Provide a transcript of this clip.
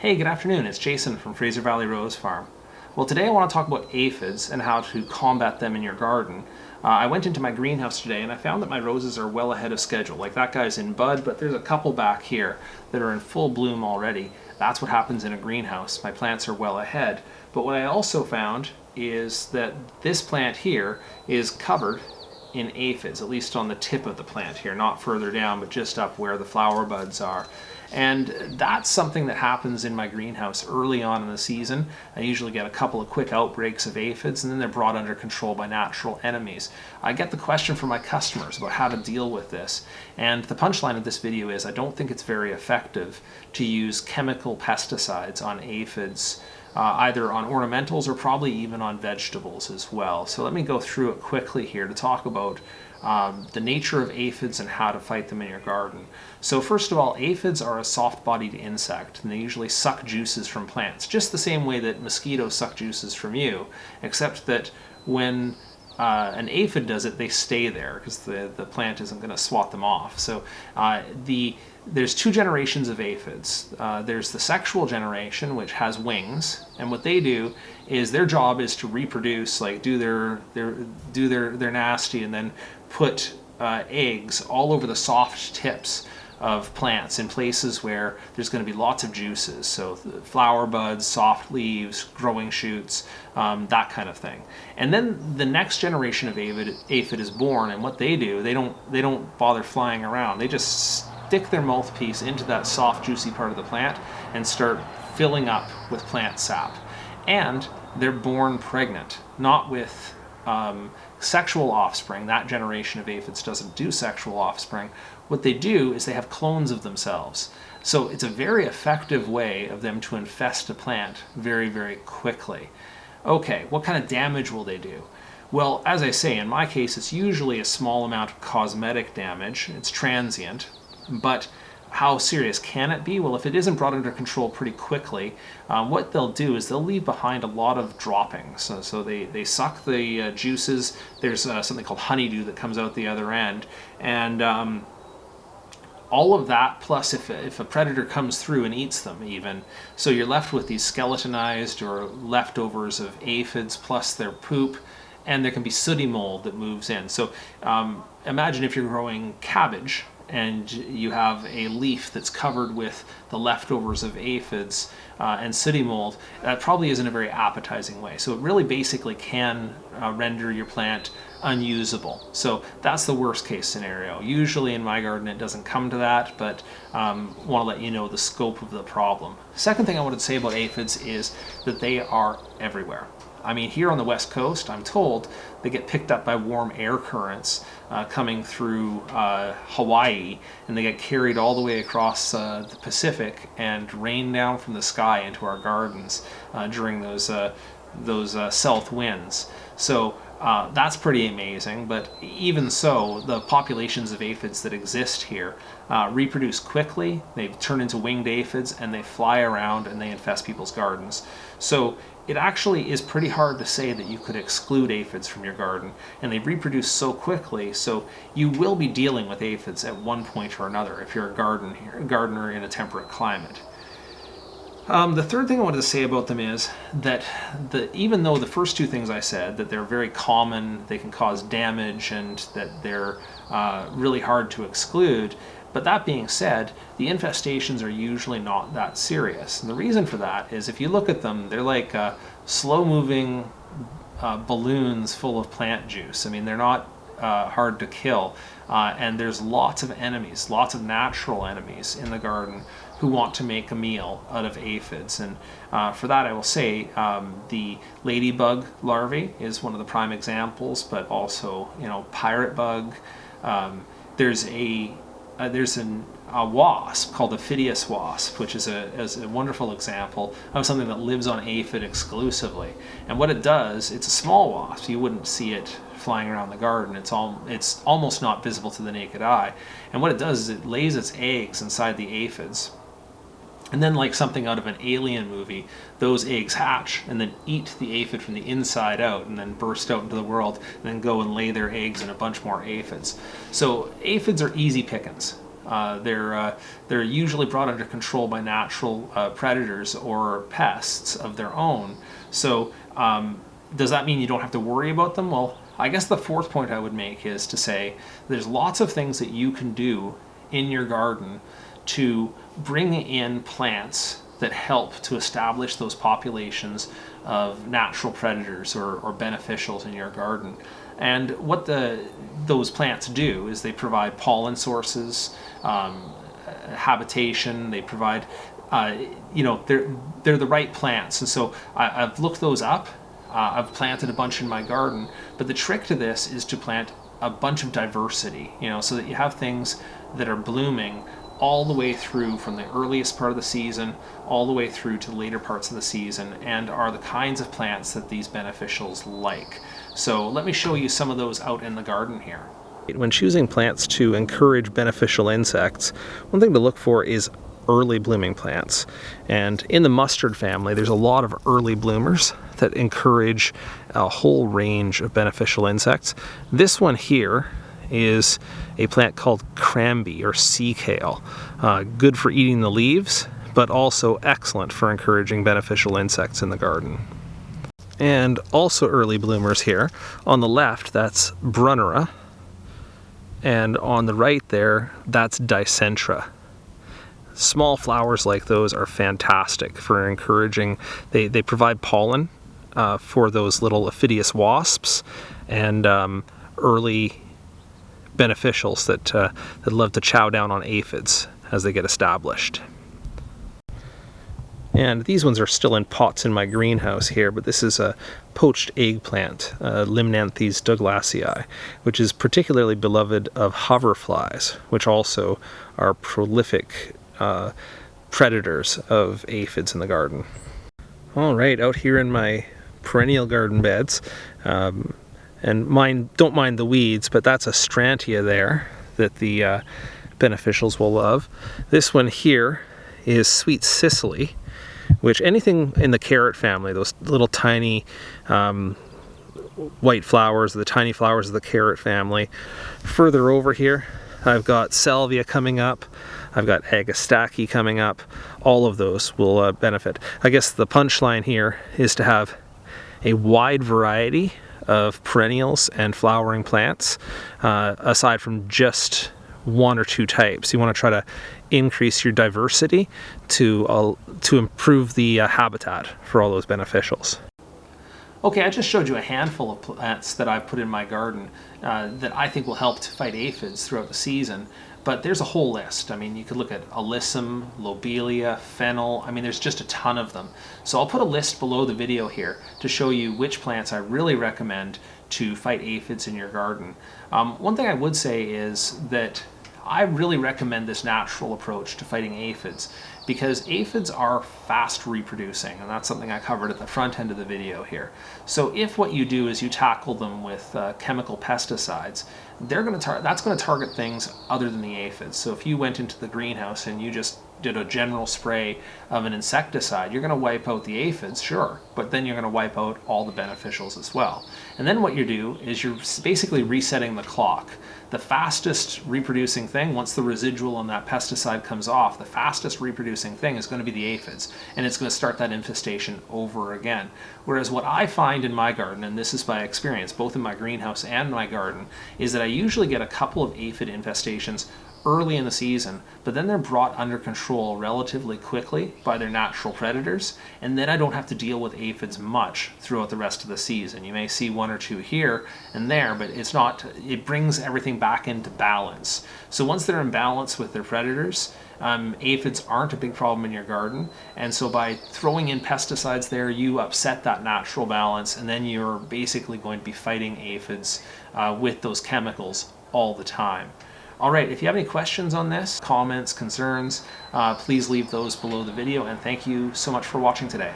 Hey, good afternoon. It's Jason from Fraser Valley Rose Farm. Well, today I want to talk about aphids and how to combat them in your garden. I went into my greenhouse today and I found that my roses are well ahead of schedule. Like that guy's in bud, but there's a couple back here that are in full bloom already. That's what happens in a greenhouse. My plants are well ahead. But what I also found is that this plant here is covered in aphids, at least on the tip of the plant here, not further down, but just up where the flower buds are. And that's something that happens in my greenhouse early on in the season. I usually get a couple of quick outbreaks of aphids, and then they're brought under control by natural enemies. I get the question from my customers about how to deal with this, and the punchline of this video is I don't think it's very effective to use chemical pesticides on aphids, either on ornamentals or probably even on vegetables as well. So let me go through it quickly here to talk about the nature of aphids and how to fight them in your garden. So first of all, aphids are a soft-bodied insect, and they usually suck juices from plants, just the same way that mosquitoes suck juices from you, except that when an aphid does it, they stay there because the plant isn't going to swat them off. So there's two generations of aphids. There's the sexual generation, which has wings, and what they do is their job is to reproduce, like do their nasty, and then put eggs all over the soft tips of plants in places where there's going to be lots of juices, so flower buds, soft leaves, growing shoots, that kind of thing. And then the next generation of aphid is born, and what they do, they don't bother flying around. They just stick their mouthpiece into that soft, juicy part of the plant and start filling up with plant sap. And they're born pregnant, not with sexual offspring. That generation of aphids doesn't do sexual offspring. What they do is they have clones of themselves. So it's a very effective way of them to infest a plant very, very quickly. Okay, what kind of damage will they do? Well, as I say, in my case, it's usually a small amount of cosmetic damage. It's transient, but how serious can it be? Well, if it isn't brought under control pretty quickly, what they'll do is they'll leave behind a lot of droppings. So they suck the juices. There's something called honeydew that comes out the other end. And all of that, plus if a predator comes through and eats them even, so you're left with these skeletonized or leftovers of aphids plus their poop, and there can be sooty mold that moves in. So imagine if you're growing cabbage and you have a leaf that's covered with the leftovers of aphids and sooty mold. That probably isn't a very appetizing way. So it really basically can render your plant unusable. So that's the worst case scenario. Usually in my garden it doesn't come to that, but want to let you know the scope of the problem. Second thing I wanted to say about aphids is that they are everywhere. I mean, here on the West Coast, I'm told they get picked up by warm air currents coming through Hawaii, and they get carried all the way across the Pacific and rain down from the sky into our gardens during those south winds. So that's pretty amazing, but even so, the populations of aphids that exist here reproduce quickly. They turn into winged aphids, and they fly around and they infest people's gardens. So it actually is pretty hard to say that you could exclude aphids from your garden, and they reproduce so quickly, so you will be dealing with aphids at one point or another if you're a gardener in a temperate climate. The third thing I wanted to say about them is that even though the first two things I said, that they're very common, they can cause damage, and that they're really hard to exclude, but that being said, the infestations are usually not that serious. And the reason for that is if you look at them, they're like slow-moving balloons full of plant juice. I mean, they're not hard to kill. And there's lots of enemies, lots of natural enemies in the garden who want to make a meal out of aphids. And for that I will say the ladybug larvae is one of the prime examples, but also, pirate bug. There's a wasp called the Aphids wasp, which is a wonderful example of something that lives on aphid exclusively. And what it does, it's a small wasp. You wouldn't see it flying around the garden. It's almost not visible to the naked eye. And what it does is it lays its eggs inside the aphids. And then, like something out of an alien movie, those eggs hatch and then eat the aphid from the inside out, and then burst out into the world and then go and lay their eggs in a bunch more aphids. So aphids are easy pickings. They're usually brought under control by natural predators or pests of their own. So does that mean you don't have to worry about them? Well, I guess the fourth point I would make is to say there's lots of things that you can do in your garden to bring in plants that help to establish those populations of natural predators or beneficials in your garden. And what those plants do is they provide pollen sources, habitation. They provide, they're the right plants. And so I've looked those up. I've planted a bunch in my garden, but the trick to this is to plant a bunch of diversity, so that you have things that are blooming all the way through from the earliest part of the season all the way through to the later parts of the season, and are the kinds of plants that these beneficials like. So let me show you some of those out in the garden here. When choosing plants to encourage beneficial insects, one thing to look for is early blooming plants. And in the mustard family, there's a lot of early bloomers that encourage a whole range of beneficial insects. This one here is a plant called cranby or sea kale. Good for eating the leaves, but also excellent for encouraging beneficial insects in the garden. And also early bloomers here. On the left, that's Brunnera. And on the right there, that's Dicentra. Small flowers like those are fantastic for encouraging, they provide pollen for those little Aphidious wasps and early beneficials that love to chow down on aphids as they get established. And these ones are still in pots in my greenhouse here, but this is a poached eggplant, Limnanthes douglasii, which is particularly beloved of hoverflies, which also are prolific predators of aphids in the garden. All right, out here in my perennial garden beds, and don't mind the weeds, but that's a Strantia there that the beneficials will love. This one here is Sweet Sicily, which anything in the carrot family, those little tiny white flowers, the tiny flowers of the carrot family. Further over here, I've got Salvia coming up. I've got Agastache coming up. All of those will benefit. I guess the punchline here is to have a wide variety of perennials and flowering plants, aside from just one or two types. You want to try to increase your diversity to improve the habitat for all those beneficials. Okay, I just showed you a handful of plants that I've put in my garden that I think will help to fight aphids throughout the season. But there's a whole list. I mean, you could look at Alyssum, Lobelia, fennel. I mean, there's just a ton of them. So I'll put a list below the video here to show you which plants I really recommend to fight aphids in your garden. One thing I would say is that I really recommend this natural approach to fighting aphids because aphids are fast reproducing, and that's something I covered at the front end of the video here. So if what you do is you tackle them with chemical pesticides, that's going to target things other than the aphids. So if you went into the greenhouse and you just did a general spray of an insecticide, you're going to wipe out the aphids, sure, but then you're going to wipe out all the beneficials as well. And then what you do is you're basically resetting the clock. The fastest reproducing thing, once the residual on that pesticide comes off, the fastest reproducing thing is going to be the aphids, and it's going to start that infestation over again. Whereas what I find in my garden, and this is by experience, both in my greenhouse and my garden, is that I usually get a couple of aphid infestations early in the season, but then they're brought under control relatively quickly by their natural predators, and then I don't have to deal with aphids much throughout the rest of the season. You may see one or two here and there, but it brings everything back into balance. So once they're in balance with their predators, aphids aren't a big problem in your garden, and so by throwing in pesticides there, you upset that natural balance, and then you're basically going to be fighting aphids with those chemicals all the time. All right, if you have any questions on this, comments, concerns, please leave those below the video, and thank you so much for watching today.